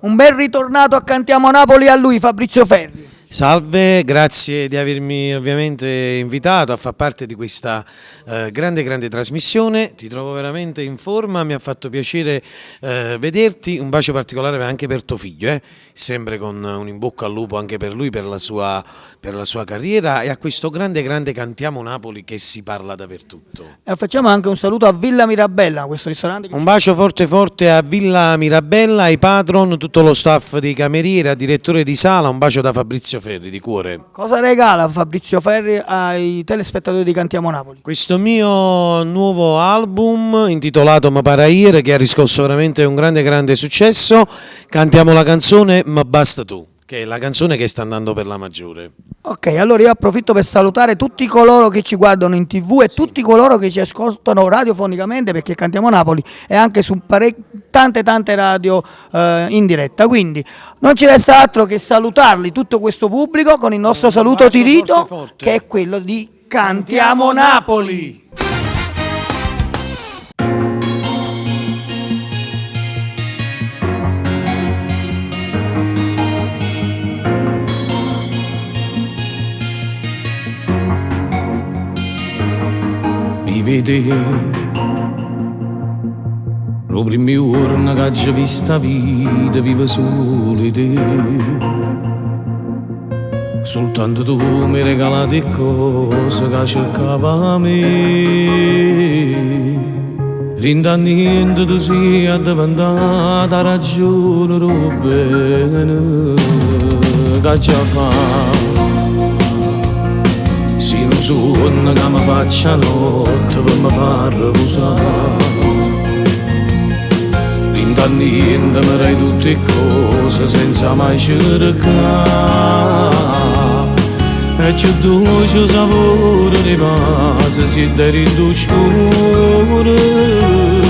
Un bel ritornato a Cantiamo Napoli a lui, Fabrizio Ferri. Salve, grazie di avermi ovviamente invitato a far parte di questa grande trasmissione. Ti trovo veramente in forma, mi ha fatto piacere vederti. Un bacio particolare anche per tuo figlio, sempre con un in bocca al lupo anche per lui, per la sua carriera, e a questo grande Cantiamo Napoli che si parla dappertutto. E facciamo anche un saluto a Villa Mirabella, questo ristorante. Un bacio forte a Villa Mirabella, ai patron, tutto lo staff di cameriera, direttore di sala. Un bacio da Fabrizio Ferri, di cuore. Cosa regala Fabrizio Ferri ai telespettatori di Cantiamo Napoli? Questo mio nuovo album intitolato Ma Paraire, che ha riscosso veramente un grande successo. Cantiamo la canzone Ma Basta Tu, che è la canzone che sta andando per la maggiore. Ok, allora io approfitto per salutare tutti coloro che ci guardano in TV e tutti coloro che ci ascoltano radiofonicamente, perché Cantiamo Napoli è anche su tante radio in diretta, quindi non ci resta altro che salutarli, tutto questo pubblico, con il nostro saluto tirito, forte, che è quello di Cantiamo Napoli! Mi vedi, lo primo giorno che ci vista vita, vive solo te. Soltanto tu mi regalate cose che cercava me. Rintanniente tu sia diventata ragione del bene che già fa. Se non sogno che mi faccia notte per mi far riposare. Rintanniente mi dai tutte cose senza mai cercare. E c'è dolce sapore di pace se dai in tuo cuore.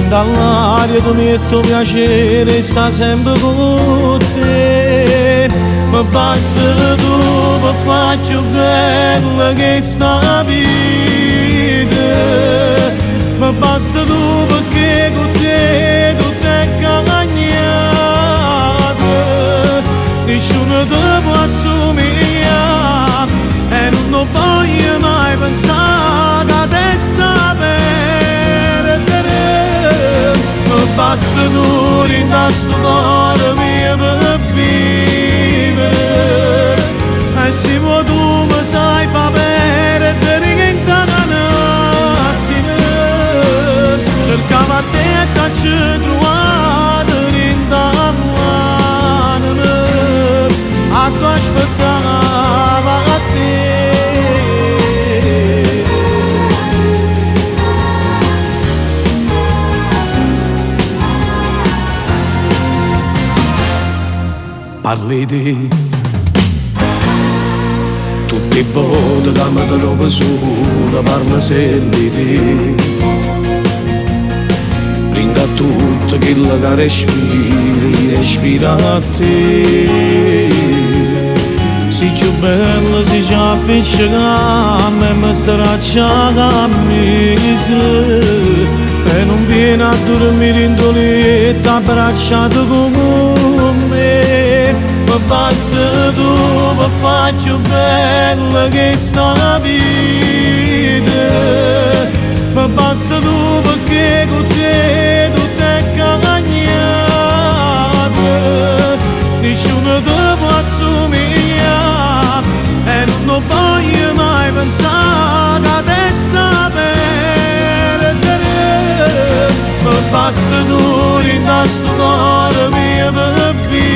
Dall'aria ti metto piacere, sta sempre con te. Ma basta tu per farci bella che sta vita. Ma basta tu perché con te tutto è cagnata. Nessuno ti può assomigliare e non voglio mai pensare che te sapere. Basta tu rinda sto cuore mio per vivere. E se vuoi tu mi sai fa perdere in tanta notte. Cercava te e t'ho trovato rinda l'anima. A tu aspettava a te. Parli di tutte le volte che mi trovo solo, parlo sempre di te. Rinda tutto quello che respira a te. Sei più bella, sei già appiccicata e mi straccia la camisa. E non vieni a dormire in doletta abbracciato con me. Ma basta tu per farci bella che sta vita. Ma basta tu perché con te tutto è cagnata. Nessuno ti può assomigliare e non voglio mai pensare che te sapere. Ma basta tu rinda sto cuore mio per vivere.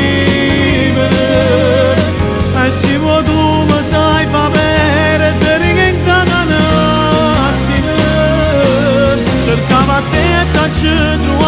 E se vuoi tu mi sai fa perdere in tanta notte. Cercava te e t'ho trovato.